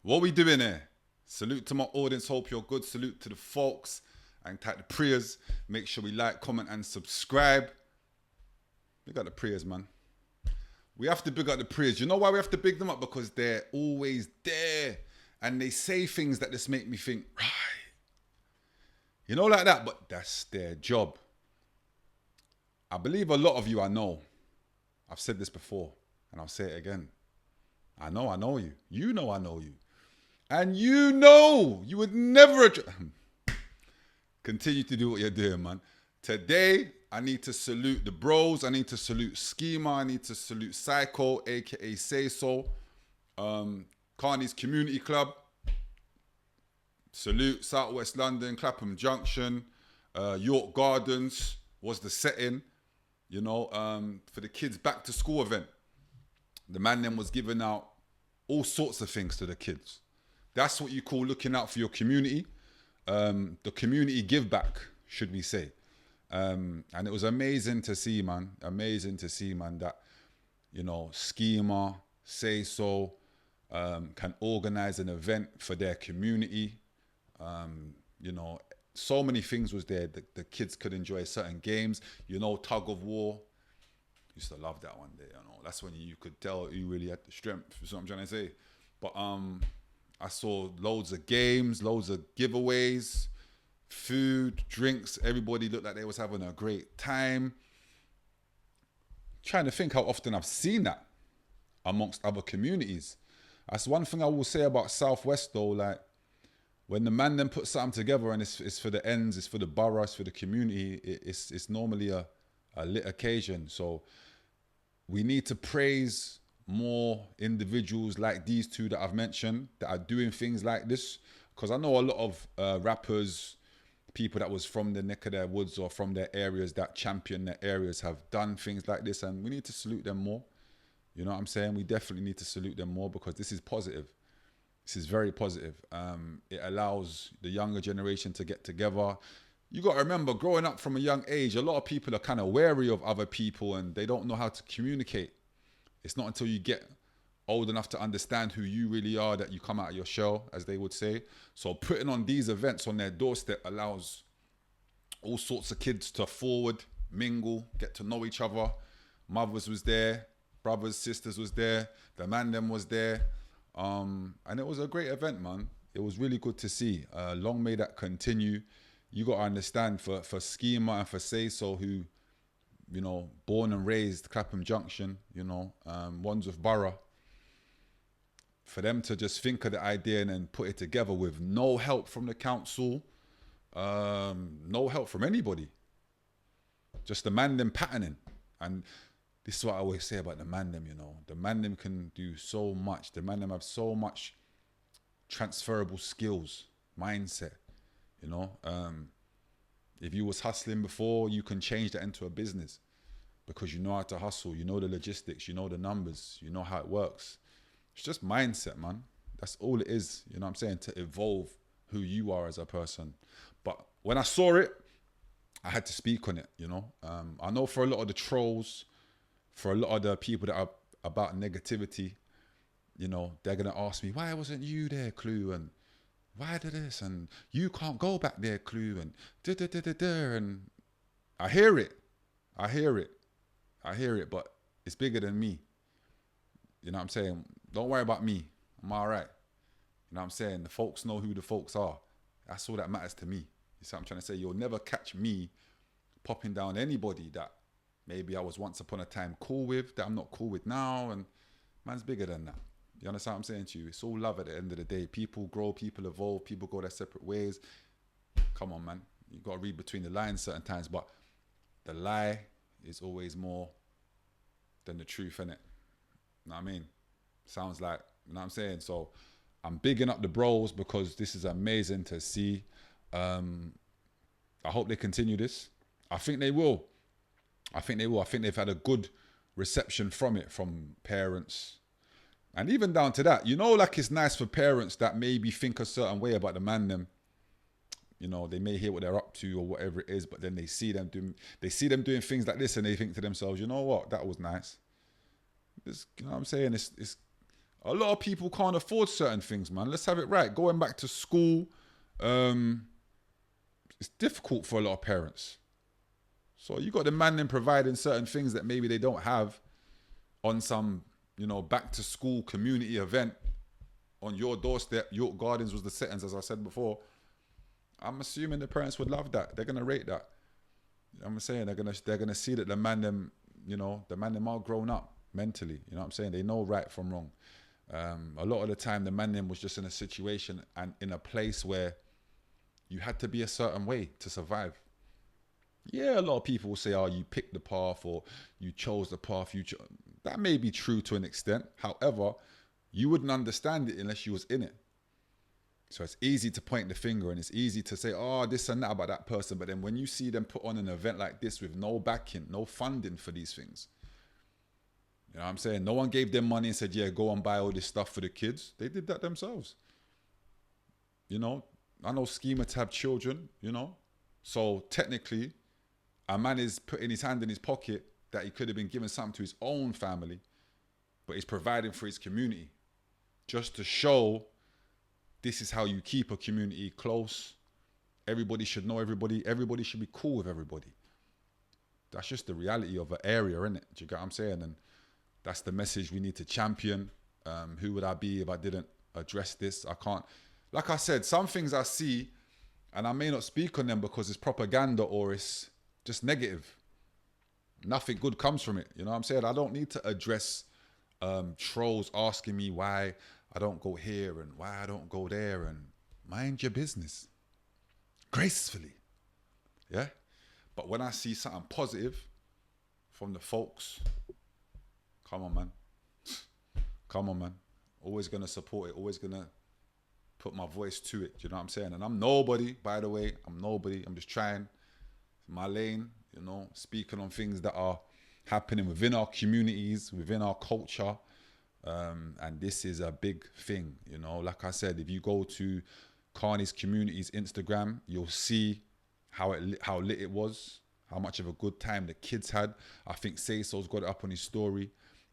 What we doing here? Salute to my audience. Hope you're good. Salute to the folks and type the prayers. Make sure we like, comment, and subscribe. Big up the prayers, man. We have to big up the prayers. You know why we have to big them up? Because they're always there. And they say things that just make me think, right. You know, like that, but that's their job. I believe a lot of you I know. I've said this before, and I'll say it again. I know you. You know I know you. And you know you would never continue to do what you're doing, man. Today, I need to salute the bros. I need to salute Skeamer. I need to salute Psycho, aka Say So. Carney's Community Club. Salute Southwest London, Clapham Junction, York Gardens was the setting, you know, for the kids' back to school event. The man then was giving out all sorts of things to the kids. That's what you call looking out for your community. The community give back, should we say. And it was amazing to see, man. Amazing to see, man, that, you know, Skeamer, Say So, can organize an event for their community. You know, so many things was there. The kids could enjoy certain games. You know, tug of war. Used to love that one day, you know. That's when you could tell you really had the strength. That's what I'm trying to say. But I saw loads of games, loads of giveaways, food, drinks. Everybody looked like they was having a great time. Trying to think how often I've seen that amongst other communities. That's one thing I will say about Southwest though, like, when the man then put something together and it's for the ends, it's for the borough, it's for the community, it's normally a lit occasion. So we need to praise more individuals like these two that I've mentioned that are doing things like this. Because I know a lot of rappers, people that was from the neck of their woods or from their areas that champion their areas have done things like this, and we need to salute them more. You know what I'm saying? We definitely need to salute them more because this is positive. This is very positive. It allows the younger generation to get together. You got to remember, growing up from a young age, a lot of people are kind of wary of other people and they don't know how to communicate. It's not until you get old enough to understand who you really are that you come out of your shell, as they would say. So putting on these events on their doorstep allows all sorts of kids to forward, mingle, get to know each other. Mothers was there, brothers, sisters was there, the man them was there. And it was a great event, man. It was really good to see. Long may that continue. You got to understand for Skeamer and for Say So, who, you know, born and raised Clapham Junction, you know, Wandsworth Borough, for them to just think of the idea and then put it together with no help from the council, no help from anybody. Just the man them patterning. And this is what I always say about the man them, you know. The man them can do so much. The man them have so much transferable skills, mindset, you know. If you was hustling before, you can change that into a business because you know how to hustle, you know the logistics, you know the numbers, you know how it works. It's just mindset, man. That's all it is, you know what I'm saying, to evolve who you are as a person. But when I saw it, I had to speak on it, you know. I know for a lot of the trolls, for a lot of the people that are about negativity, you know, they're going to ask me, why wasn't you there, Clue? And why did this? And you can't go back there, Clue. And da-da-da-da-da. And I hear it. I hear it, but it's bigger than me. You know what I'm saying? Don't worry about me. I'm all right. You know what I'm saying? The folks know who the folks are. That's all that matters to me. You see what I'm trying to say? You'll never catch me popping down anybody that maybe I was once upon a time cool with, that I'm not cool with now, and man's bigger than that. You understand what I'm saying to you? It's all love at the end of the day. People grow, people evolve, people go their separate ways. Come on, man. You got to read between the lines certain times, but the lie is always more than the truth, innit? You know what I mean? Sounds like, you know what I'm saying? So I'm bigging up the bros because this is amazing to see. I hope they continue this. I think they will. I think they've had a good reception from it, from parents. And even down to that, you know, like it's nice for parents that maybe think a certain way about the man them. You know, they may hear what they're up to or whatever it is, but then they see them doing things like this and they think to themselves, you know what, that was nice. You know what I'm saying? It's A lot of people can't afford certain things, man. Let's have it right. Going back to school, it's difficult for a lot of parents. So you got the man then providing certain things that maybe they don't have on some, back to school community event on your doorstep. York Gardens was the settings, as I said before. I'm assuming the parents would love that. They're gonna rate that. I'm saying they're gonna see that the man them are grown up mentally. You know what I'm saying? They know right from wrong. A lot of the time, the man them was just in a situation and in a place where you had to be a certain way to survive. Yeah, a lot of people will say, "Oh, you picked the path or you chose the path." That may be true to an extent. However, you wouldn't understand it unless you was in it. So it's easy to point the finger and it's easy to say, "Oh, this and that about that person." But then when you see them put on an event like this with no backing, no funding for these things, you know what I'm saying? No one gave them money and said, "Yeah, go and buy all this stuff for the kids." They did that themselves. I know Skeamer to have children, So technically, a man is putting his hand in his pocket that he could have been giving something to his own family, but he's providing for his community. Just to show this is how you keep a community close. Everybody should know everybody. Everybody should be cool with everybody. That's just the reality of an area, isn't it? Do you get what I'm saying? And that's the message we need to champion. Who would I be if I didn't address this? I can't. Like I said, some things I see, and I may not speak on them because it's propaganda or it's just negative. Nothing good comes from it. You know what I'm saying? I don't need to address trolls asking me why I don't go here and why I don't go there, and mind your business. Gracefully. Yeah? But when I see something positive from the folks, come on, man. Come on, man. Always going to support it. Always going to put my voice to it. You know what I'm saying? And I'm nobody, by the way. I'm nobody. I'm just trying my lane, speaking on things that are happening within our communities, within our culture. And this is a big thing, Like I said, if you go to Carney's Community's Instagram, you'll see how lit it was, how much of a good time the kids had. I think Sayso's got it up on his story.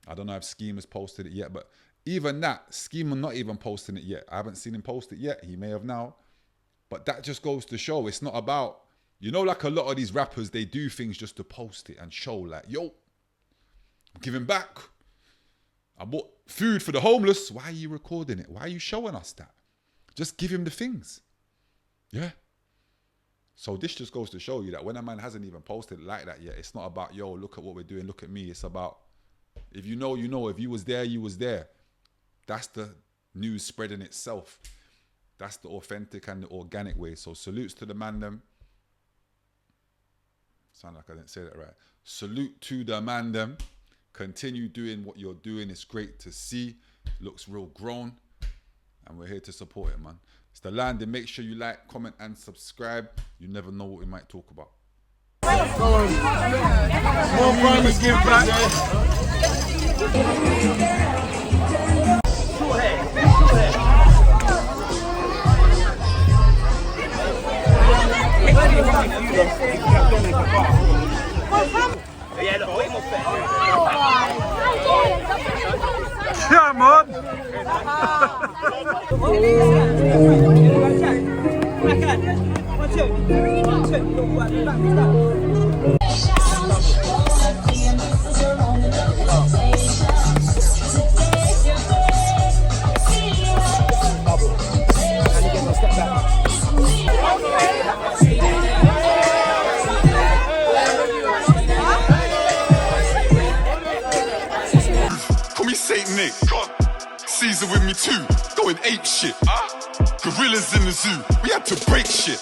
I don't know if Skeamer's posted it yet, but even that, Skeamer not even posting it yet. I haven't seen him post it yet. He may have now. But that just goes to show it's not about, like a lot of these rappers, they do things just to post it and show like, yo, I'm giving back. I bought food for the homeless. Why are you recording it? Why are you showing us that? Just give him the things. Yeah. So this just goes to show you that when a man hasn't even posted it like that yet, it's not about, yo, look at what we're doing, look at me. It's about, if you know, you know. If you was there, you was there. That's the news spreading itself. That's the authentic and the organic way. So salutes to the man them. Sound like I didn't say that right. Salute to the man them. Continue doing what you're doing. It's great to see. Looks real grown. And we're here to support it, man. It's the Landing. Make sure you like, comment, and subscribe. You never know what we might talk about. More farmers give back. Yeah, man. Call me Saint Nick, Caesar with me too, going ape shit. Gorillas in the zoo, we had to break shit.